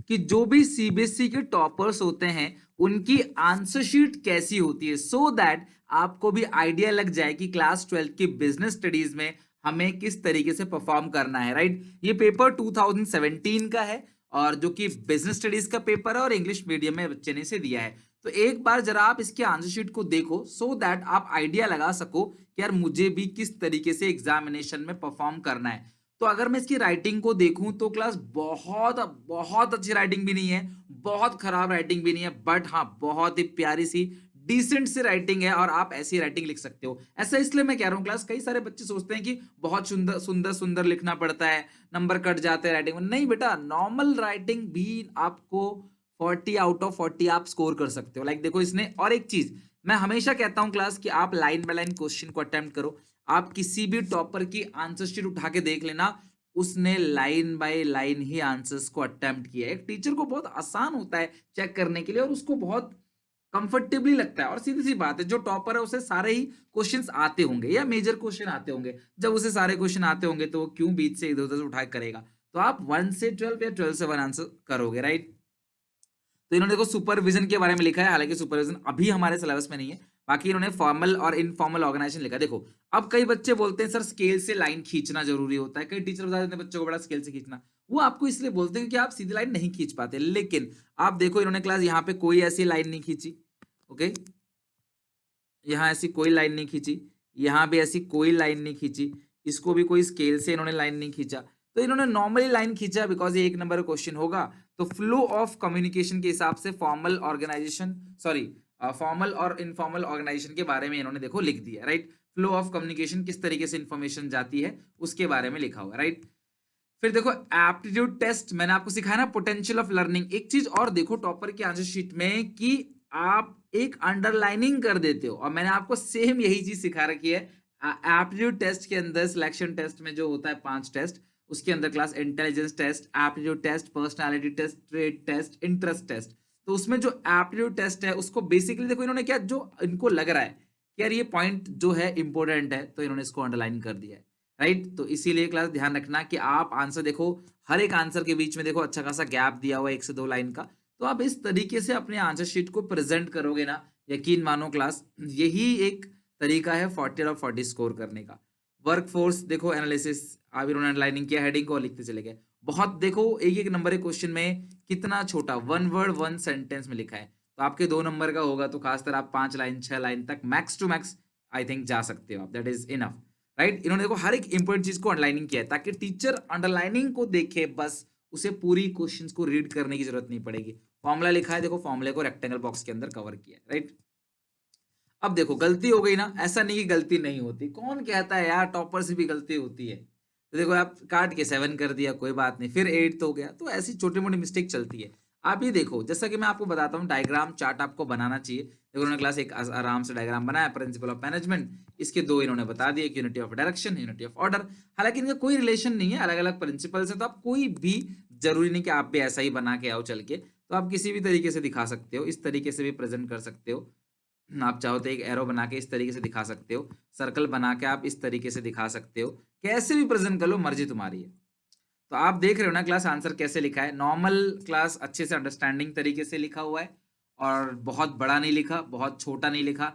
कि जो भी सीबीएसई के टॉपर्स होते हैं उनकी आंसर शीट कैसी होती है, सो दैट आपको भी आइडिया लग जाए कि क्लास 12 की बिजनेस स्टडीज में हमें किस तरीके से परफॉर्म करना है। राइट, ये पेपर 2017 का है और जो कि बिजनेस स्टडीज का पेपर है और इंग्लिश मीडियम में बच्चे ने इसे दिया है। तो एक बार जरा आप इसके आंसर शीट को देखो, सो दैट आप आइडिया लगा सको कि यार मुझे भी किस तरीके से एग्जामिनेशन में परफॉर्म करना है। तो अगर मैं इसकी राइटिंग को देखूं तो क्लास बहुत बहुत अच्छी राइटिंग भी नहीं है, बहुत खराब राइटिंग भी नहीं है, बट हाँ बहुत ही प्यारी सी डिसेंट सी राइटिंग है और आप ऐसी राइटिंग लिख सकते हो। ऐसा इसलिए मैं कह रहा हूँ क्लास, कई सारे बच्चे सोचते हैं कि बहुत सुंदर सुंदर सुंदर लिखना पड़ता है, नंबर कट जाते हैं राइटिंग में। नहीं बेटा, नॉर्मल राइटिंग भी आपको 40 आउट ऑफ 40 आप स्कोर कर सकते हो। लाइक देखो इसने, और एक चीज मैं हमेशा कहता हूँ क्लास कि आप लाइन बाय लाइन क्वेश्चन को अटेम्प्ट करो। आप किसी भी टॉपर की आंसर शीट उठा के देख लेना, उसने line by line he answers को अटेम्प्ट किया है। एक टीचर को बहुत आसान होता है चेक करने के लिए और उसको बहुत कंफर्टेबली लगता है। और सीधी सी बात है, जो टॉपर है उसे सारे ही क्वेश्चंस आते होंगे या मेजर क्वेश्चन आते होंगे। जब उसे सारे क्वेश्चन आते होंगे तो वो क्यों बीच से इधर उधर से उठा के करेगा। तो आप 1 से 12 या 12 से 1 आंसर करोगे। राइट, तो इन्होंने देखो सुपरविजन के बारे में लिखा है, हालांकि सुपरविजन अभी हमारे सिलेबस में नहीं है। बाकी इन्होंने फॉर्मल और इनफॉर्मल ऑर्गेनाइजेशन लिखा। देखो अब कई बच्चे बोलते हैं सर स्केल से लाइन खींचना जरूरी होता है, कई टीचर बता देते हैं बच्चों को बड़ा स्केल से खींचना। वो आपको इसलिए बोलते हैं कि आप सीधी लाइन नहीं खींच पाते, लेकिन आप देखो इन्होंने क्लास यहाँ पे कोई ऐसी लाइन नहीं खींची। ओके, यहाँ ऐसी कोई लाइन नहीं खींची, यहाँ भी ऐसी कोई लाइन नहीं खींची, इसको भी कोई स्केल से इन्होंने लाइन नहीं खींचा। तो इन्होंने नॉर्मली लाइन खींचा बिकॉज ये 1 नंबर क्वेश्चन होगा। तो फ्लो ऑफ कम्युनिकेशन के हिसाब से फॉर्मल ऑर्गेनाइजेशन, सॉरी फॉर्मल और इनफॉर्मल ऑर्गेनाइजेशन के बारे में इन्होंने देखो लिख दिया। राइट, फ्लो ऑफ कम्युनिकेशन किस तरीके से इंफॉर्मेशन जाती है उसके बारे में लिखा हुआ। राइट, फिर देखो एप्टीट्यूड टेस्ट, मैंने आपको सिखाया ना पोटेंशियल ऑफ लर्निंग। एक चीज और देखो टॉपर की आंसर शीट में कि आप एक अंडरलाइनिंग कर देते हो, और मैंने आपको सेम यही चीज सिखा रखी है। एप्टीट्यूड टेस्ट के अंदर सिलेक्शन टेस्ट में जो होता है 5 टेस्ट, उसके अंदर class intelligence test, aptitude test, personality test, trade test, interest test. तो उसमें जो एप्टीट्यूड टेस्ट है उसको बेसिकली देखो इन्होंने क्या, जो इनको लग रहा है कि यार ये पॉइंट जो है इंपॉर्टेंट है, तो इन्होंने इसको अंडरलाइन कर दिया है। राइट, तो इसीलिए क्लास ध्यान रखना कि आप आंसर देखो, हर एक आंसर के बीच में देखो अच्छा खासा गैप दिया हुआ है 1 से 2 लाइन का। तो आप इस तरीके से अपने आंसर शीट को प्रेजेंट करोगे ना, यकीन मानो क्लास यही एक तरीका है 40 स्कोर करने का। वर्कफोर्स देखो एनालिसिस, आप इन्होंने अंडरलाइनिंग किया, हेडिंग को लिखते चले गए। बहुत देखो एक एक नंबर के क्वेश्चन में कितना छोटा 1 वर्ड 1 सेंटेंस में लिखा है। तो आपके 2 नंबर का होगा तो खासकर आप 5 लाइन 6 लाइन तक max to max I think जा सकते हो आप, दैट इज इनफ। राइट, इन्होंने देखो हर एक इंपॉर्टेंट चीज को अंडरलाइनिंग किया है ताकि टीचर अंडरलाइनिंग को देखे, बस उसे पूरी क्वेश्चंस को रीड करने की जरूरत नहीं पड़ेगी। फॉर्मूला लिखा है, देखो फॉर्मूले को रेक्टेंगल बॉक्स के अंदर कवर किया है। राइट, अब देखो गलती हो गई ना, ऐसा नहीं कि गलती नहीं होती, कौन कहता है यार टॉपर से भी गलती होती है। तो देखो आप काट के 7 कर दिया, कोई बात नहीं, फिर 8 तो हो गया। तो ऐसी छोटी मोटी मिस्टेक चलती है। आप ये देखो, जैसा कि मैं आपको बताता हूँ डायग्राम चार्ट आपको बनाना चाहिए। देखो उन्होंने क्लास एक आराम से डायग्राम बनाया, प्रिंसिपल ऑफ मैनेजमेंट, इसके 2 इन्होंने बता दिए, unity of direction, unity of order. हालांकि इनका कोई रिलेशन नहीं है, अलग अलग प्रिंसिपल से। तो आप कोई भी, जरूरी नहीं कि आप भी ऐसा ही बना के आओ चल के, तो आप किसी भी तरीके से दिखा सकते हो, इस तरीके से भी प्रेजेंट कर सकते हो। आप चाहो तो एक एरो बना के इस तरीके से दिखा सकते हो, सर्कल बना के आप इस तरीके से दिखा सकते हो, कैसे भी प्रेजेंट कर लो, मर्जी तुम्हारी है। तो आप देख रहे हो ना क्लास आंसर कैसे लिखा है, नॉर्मल क्लास अच्छे से अंडरस्टैंडिंग तरीके से लिखा हुआ है, और बहुत बड़ा नहीं लिखा, बहुत छोटा नहीं लिखा।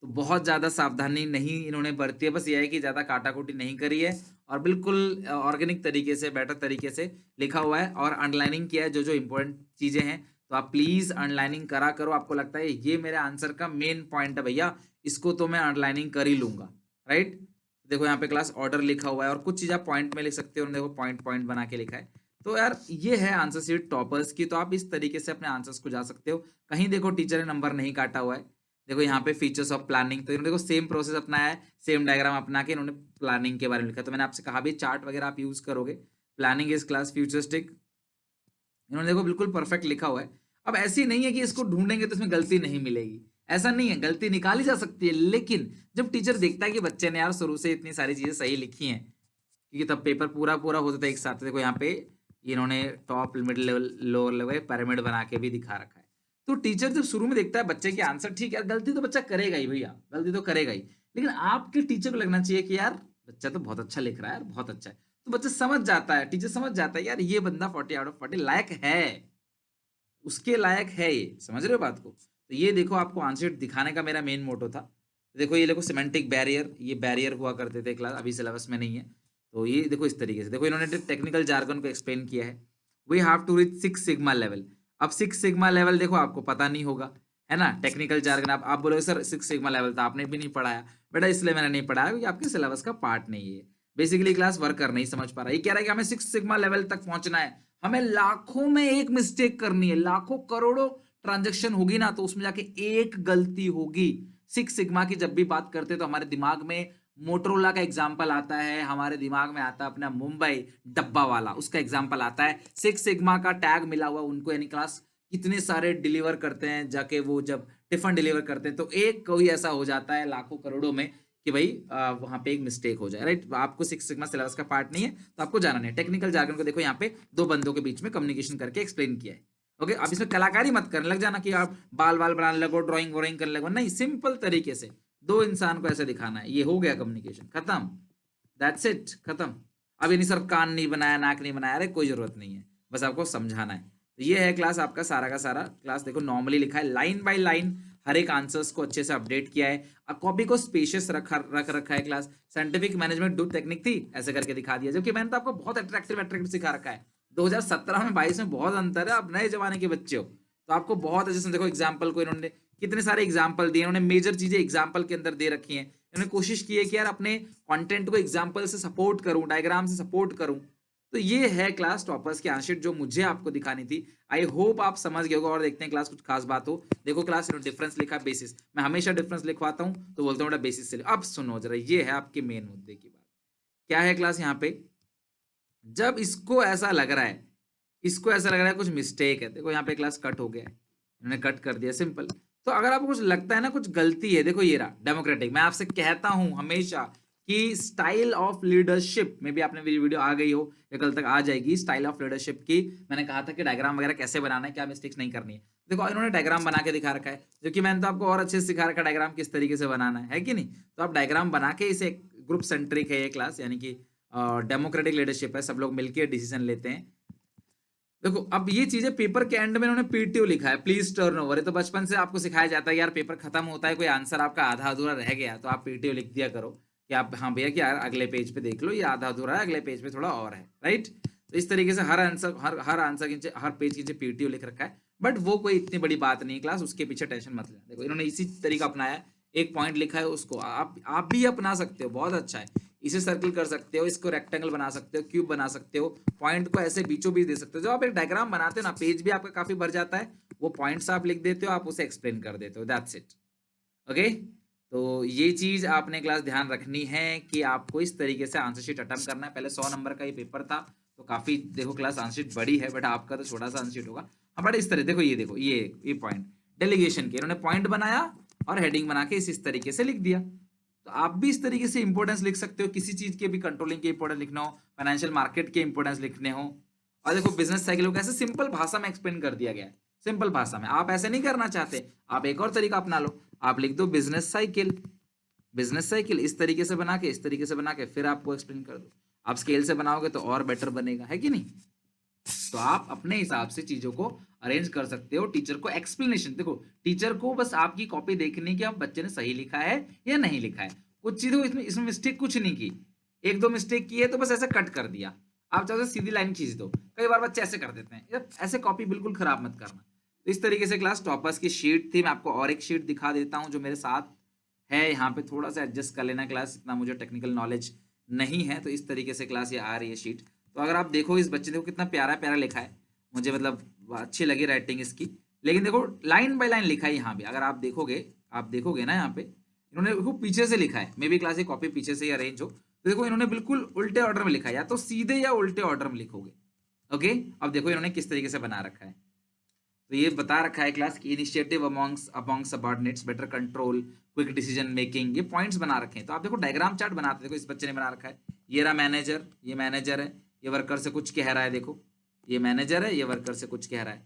तो बहुत ज्यादा सावधानी नहीं इन्होंने बरती है, बस यह है कि ज्यादा काटाकुटी नहीं करी है, और बिल्कुल ऑर्गेनिक तरीके से, बेटर तरीके से लिखा हुआ है, और अंडरलाइनिंग किया है जो जो इंपॉर्टेंट चीजें हैं। तो आप प्लीज अंडरलाइनिंग करा करो, आपको लगता है ये मेरे आंसर का मेन पॉइंट है भैया, इसको तो मैं अंडरलाइनिंग कर ही लूंगा। राइट, देखो यहाँ पे क्लास ऑर्डर लिखा हुआ है, और कुछ चीज आप पॉइंट में लिख सकते हो, देखो पॉइंट पॉइंट बना के लिखा है। तो यार ये है आंसर शीट टॉपर्स की, तो आप इस तरीके से अपने आंसर्स को जा सकते हो। कहीं देखो टीचर ने नंबर नहीं काटा हुआ है। देखो यहाँ पे फीचर्स ऑफ प्लानिंग, तो इन्होंने देखो सेम प्रोसेस अपनाया है, सेम डायग्राम अपना के इन्होंने प्लानिंग के बारे में लिखा। तो मैंने आपसे कहा भी चार्ट वगैरह आप यूज करोगे। प्लानिंग इज क्लास फ्यूचरिस्टिक, इन्होंने देखो बिल्कुल परफेक्ट लिखा हुआ है। अब ऐसी नहीं है कि इसको ढूंढेंगे तो इसमें गलती नहीं मिलेगी, ऐसा नहीं है, गलती निकाली जा सकती है। लेकिन जब टीचर देखता है कि बच्चे ने यार शुरू से इतनी सारी चीजें सही लिखी हैं, क्योंकि तब पेपर पूरा पूरा होता था एक साथ। देखो यहाँ पे इन्होंने top middle level lower level pyramid बना के भी दिखा रखा है। तो टीचर जब शुरू में देखता है बच्चे के आंसर, ठीक है गलती तो बच्चा करेगा ही भैया, गलती तो करेगा ही, लेकिन आपके टीचर को लगना चाहिए कि यार बच्चा तो बहुत अच्छा लिख रहा है यार, बहुत अच्छा है। तो बच्चा समझ जाता है, टीचर समझ जाता है यार ये बंदा 40 out of 40 लायक है, उसके लायक है ये। समझ रहे हो बात को? तो ये देखो आपको आंसर शीट दिखाने का मेरा मेन मोटो था। देखो ये देखो सिमेंटिक बैरियर, ये बैरियर हुआ करते थे क्लास, अभी सिलेबस में नहीं है। तो ये देखो इस तरीके से, देखो इन्होंने टेक्निकल जार्गन को एक्सप्लेन किया है। We have to reach 6 sigma level. अब 6 सिग्मा लेवल देखो आपको पता नहीं होगा, है ना? टेक्निकल जार्गन आप बोलोगे सर 6 सिग्मा लेवल था, आपने भी नहीं पढ़ाया। बेटा इसलिए मैंने नहीं पढ़ाया क्योंकि आपके सिलेबस का पार्ट नहीं है। बेसिकली क्लास वर्कर नहीं समझ पा रहा। ये कह रहा है कि हमें 6 सिग्मा लेवल तक पहुंचना है, हमें लाखों में एक मिस्टेक करनी है, लाखों करोड़ों ट्रांजेक्शन होगी ना तो उसमें जाके एक गलती होगी। 6 सिग्मा की जब भी बात करते हैं तो हमारे दिमाग में मोटरोला का एग्जाम्पल आता है, हमारे दिमाग में आता है अपना मुंबई डब्बा वाला, उसका एग्जाम्पल आता है। 6 सिग्मा का टैग मिला हुआ उनको, यानी क्लास कितने सारे डिलीवर करते हैं जाके, वो जब टिफिन डिलीवर करते हैं तो एक कोई ऐसा हो जाता है लाखों करोड़ों में कि भाई वहां पे एक मिस्टेक हो जाए, राइट? आपको 6 सिग्मा सिलेबस का पार्ट नहीं है तो आपको जाना नहीं है। टेक्निकल जार्गन को देखो यहाँ पे दो बंदों के बीच में कम्युनिकेशन करके एक्सप्लेन किया है। ओके, अब इसमें कलाकारी मत करने लग जाना कि आप बाल बाल बनाने लगो, ड्राइंग व्राइंग करने लगो, नहीं, सिंपल तरीके से दो इंसान को ऐसे दिखाना है, ये हो गया कम्युनिकेशन खत्म, दैट्स इट, खत्म। अब ये नहीं सर कान नहीं बनाया, नाक नहीं बनाया, अरे कोई जरूरत नहीं है, बस आपको समझाना है। तो ये है क्लास आपका सारा का सारा। क्लास देखो नॉर्मली लिखा है लाइन बाय लाइन, हर एक आंसर्स को अच्छे से अपडेट किया है। अब कॉपी को स्पेशियस रख रखा है class. Scientific management do technique थी, ऐसे करके दिखा दिया, जबकि मैंने तो आपको बहुत अट्रैक्टिव अट्रैक्टिव सिखा रखा है। 2017 में 22 में बहुत अंतर है, आप नए जमाने के बच्चे हो तो आपको बहुत अच्छे से देखो एग्जाम्पल को इन्होंने कितने सारे एग्जाम्पल दिए, इन्होंने मेजर चीजें एग्जाम्पल के अंदर दे रखी हैं। इन्होंने कोशिश की है कि यार अपने कंटेंट को एग्जाम्पल से सपोर्ट करूं, डायग्राम से सपोर्ट करूं। तो ये है क्लास टॉपर्स की आंसर शीट जो मुझे आपको दिखानी थी। आई होप आप समझ गए होगा। और देखते हैं क्लास कुछ खास बात हो। देखो क्लास डिफरेंस लिखा बेसिस, मैं हमेशा डिफरेंस लिखवाता हूं तो बोलता हूँ बेटा बेसिस से। अब सुनो जरा, ये है आपके मेन मुद्दे की बात। क्या है क्लास यहाँ पे, जब इसको ऐसा लग रहा है, इसको ऐसा लग रहा है कुछ मिस्टेक है, देखो यहाँ पे क्लास कट हो गया है, इन्होंने कट कर दिया, सिंपल। तो अगर आपको कुछ लगता है ना कुछ गलती है, देखो ये रहा डेमोक्रेटिक। मैं आपसे कहता हूं हमेशा कि स्टाइल ऑफ लीडरशिप में भी, आपने मेरी वीडियो आ गई हो या कल तक आ जाएगी, स्टाइल ऑफ लीडरशिप की मैंने कहा था कि डायग्राम वगैरह कैसे बनाना है, क्या मिस्टेक्स नहीं करनी है। देखो इन्होंने डायग्राम बना के दिखा रखा है, जो कि मैंने तो आपको और अच्छे से सिखा रखा है डायग्राम किस तरीके से बनाना है कि नहीं? तो आप डायग्राम बना के, इसे ग्रुप सेंट्रिक है ये क्लास, यानी कि डेमोक्रेटिक लीडरशिप है, सब लोग मिलकर डिसीजन लेते हैं। देखो अब ये चीजें पेपर के एंड में उन्होंने पीटीओ लिखा है, प्लीज टर्न ओवर। ये तो बचपन से आपको सिखाया जाता है यार, पेपर खत्म होता है, कोई आंसर आपका आधा अधूरा रह गया तो आप पीटीओ लिख दिया करो कि आप हाँ भैया कि यार अगले पेज पे देख लो, ये आधा अधूरा है, अगले पेज पे थोड़ा और है, राइट? तो इस तरीके से हर आंसर के नीचे, हर पेज के नीचे पीटीओ लिख रखा है। बट वो कोई इतनी बड़ी बात नहीं है क्लास, उसके पीछे टेंशन मत लेना। देखो इन्होंने इसी तरीका अपनाया है, एक पॉइंट लिखा है, उसको आप भी अपना सकते हो, बहुत अच्छा है। इसे सर्कल कर सकते हो, इसको रेक्टेंगल बना सकते हो, क्यूब बना सकते हो, पॉइंट को ऐसे बीचों बीच दे सकते हो। जब आप एक डायग्राम बनाते हो ना, पेज भी आपका काफी भर जाता है, वो पॉइंट्स आप लिख देते हो, आप उसे एक्सप्लेन कर देते हो, दैट्स इट। ओके, तो ये चीज आपने क्लास ध्यान रखनी है कि आपको इस तरीके से आंसर शीट अटेम्प्ट करना है। पहले 100 नंबर का ये पेपर था तो काफी देखो क्लास आंसर शीट बड़ी है, बट आपका तो छोटा सा आंसर शीट होगा। हाँ बट इस तरह देखो, ये देखो ये पॉइंट डेलीगेशन के इन्होंने पॉइंट बनाया और हेडिंग बना के इस तरीके से लिख दिया। तो आप भी इस तरीके से इंपोर्टेंस लिख सकते हो, किसी चीज के भी, कंट्रोलिंग के इंपोर्टेंस लिखना हो, फाइनेंशियल मार्केट के इंपोर्टेंस लिखने हो। और देखो बिजनेस साइकिल को कैसे सिंपल भाषा में एक्सप्लेन कर दिया गया है, सिंपल भाषा में। आप ऐसे नहीं करना चाहते, आप एक और तरीका अपना लो, आप लिख दो बिजनेस साइकिल। बिजनेस साइकिल इस तरीके से बना के, इस तरीके से बना के फिर आपको एक्सप्लेन कर दो। आप स्केल से बनाओगे तो और बेटर बनेगा, है कि नहीं? तो आप अपने हिसाब से चीजों को अरेंज कर सकते हो। टीचर को एक्सप्लेनेशन, देखो टीचर को बस आपकी कॉपी देखनी कि आप बच्चे ने सही लिखा है या नहीं लिखा है। कुछ चीजों इसमें मिस्टेक कुछ नहीं की, एक दो मिस्टेक की है तो बस ऐसे कट कर दिया। आप चाहो तो सीधी लाइन खींच दो, कई बार बच्चे ऐसे कर देते हैं, ऐसे कॉपी बिल्कुल खराब मत करना। तो इस तरीके से क्लास टॉपर्स की शीट थी। मैं आपको और एक शीट दिखा देता हूँ जो मेरे साथ है, यहाँ पे थोड़ा सा एडजस्ट कर लेना क्लास, इतना मुझे टेक्निकल नॉलेज नहीं है। तो इस तरीके से क्लास ये आ रही है शीट। तो अगर आप देखो, इस बच्चे देखो कितना प्यारा प्यारा लिखा है, मुझे मतलब अच्छी लगी राइटिंग इसकी। लेकिन देखो लाइन बाय लाइन लिखा है यहाँ भी, अगर आप देखोगे ना, यहाँ पे इन्होंने देखो पीछे से लिखा है, मे बी क्लास की कॉपी पीछे से ही अरेंज हो, तो देखो इन्होंने बिल्कुल उल्टे ऑर्डर में लिखा है, या तो सीधे या उल्टे ऑर्डर में लिखोगे। ओके, अब देखो इन्होंने किस तरीके से बना रखा है। तो ये बता रखा है क्लास की initiative among subordinates, better control, quick decision making, ये पॉइंट्स बना रखे हैं। तो आप देखो डायग्राम चार्ट बनाते, देखो इस बच्चे ने बना रखा है, ये रहा मैनेजर, ये मैनेजर है, ये वर्कर से कुछ कह रहा है, देखो ये मैनेजर है, ये वर्कर से कुछ कह रहा है।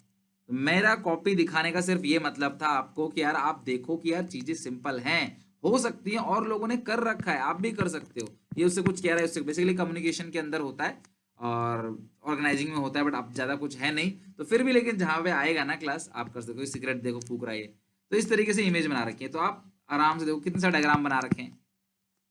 तो मेरा कॉपी दिखाने का सिर्फ ये मतलब था आपको कि यार आप देखो कि यार चीजें सिंपल हैं, हो सकती है और लोगों ने कर रखा है, आप भी कर सकते हो। ये उससे कुछ कह रहा है, उससे बेसिकली कम्युनिकेशन के अंदर होता है और ऑर्गेनाइजिंग में होता है, बट अब ज्यादा कुछ है नहीं तो फिर भी, लेकिन जहाँ पे आएगा ना क्लास आप कर सकते हो। सिगरेट देखो फूक रहा है ये। तो इस तरीके से इमेज बना रखी है, तो आप आराम से देखो कितने सारे डायग्राम बना रखे हैं,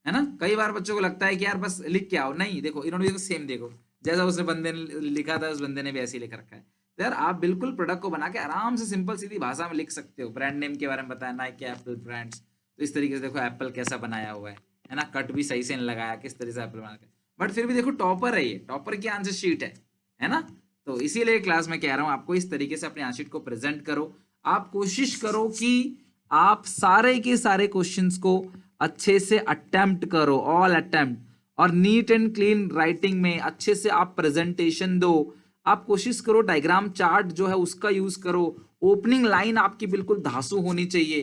है ना। कई बार बच्चों को लगता है कि यार बस लिख के आओ, नहीं देखो इन्होंने देखो सेम देखो, जैसा उसने बंदे ने लिखा था उस बंदे ने भी ऐसे ही लिख रखा है। तो यार आप बिल्कुल प्रोडक्ट को बना के आराम से सिंपल सीधी भाषा में लिख सकते हो। ब्रांड नेम के बारे में बताया, नाइकी, एप्पल ब्रांड्स। तो इस तरीके से देखो एप्पल कैसा बनाया हुआ है ना, कट भी सही से नहीं लगाया, किस तरह से एप्पल बना के। बट फिर भी देखो टॉपर है, ये टॉपर की आंसर शीट है ना। तो इसीलिए क्लास में कह रहा हूँ आपको इस तरीके से अपनी आंसर शीट को प्रेजेंट करो। आप कोशिश करो कि आप सारे के सारे क्वेश्चंस को अच्छे से अटेम्प्ट करो, ऑल अटेम्प्ट, और नीट एंड क्लीन राइटिंग में अच्छे से आप प्रेजेंटेशन दो। आप कोशिश करो डायग्राम चार्ट जो है उसका यूज करो। ओपनिंग लाइन आपकी बिल्कुल धांसू होनी चाहिए।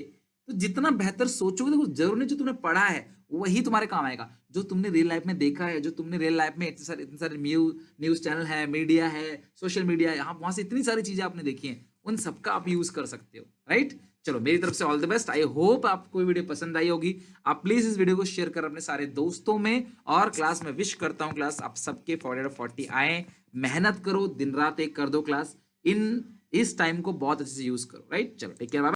तो जितना बेहतर सोचोगे, देखो जरूर नहीं जो तुमने पढ़ा है वही तुम्हारे काम आएगा, जो तुमने रियल लाइफ में देखा है, जो तुमने रियल लाइफ में इतने सारे न्यूज चैनल है, मीडिया है, सोशल मीडिया है, यहाँ वहां से इतनी सारी चीजें आपने देखी हैं, उन सबका आप यूज कर सकते हो, राइट। चलो मेरी तरफ से all the best. I hope आपको वीडियो पसंद आई होगी। आप प्लीज इस वीडियो को शेयर कर अपने सारे दोस्तों में, और क्लास में विश करता हूँ क्लास आप सबके 40 आए। मेहनत करो, दिन रात एक कर दो क्लास, इन इस टाइम को बहुत अच्छे से यूज करो, राइट। चलो टेक केयर।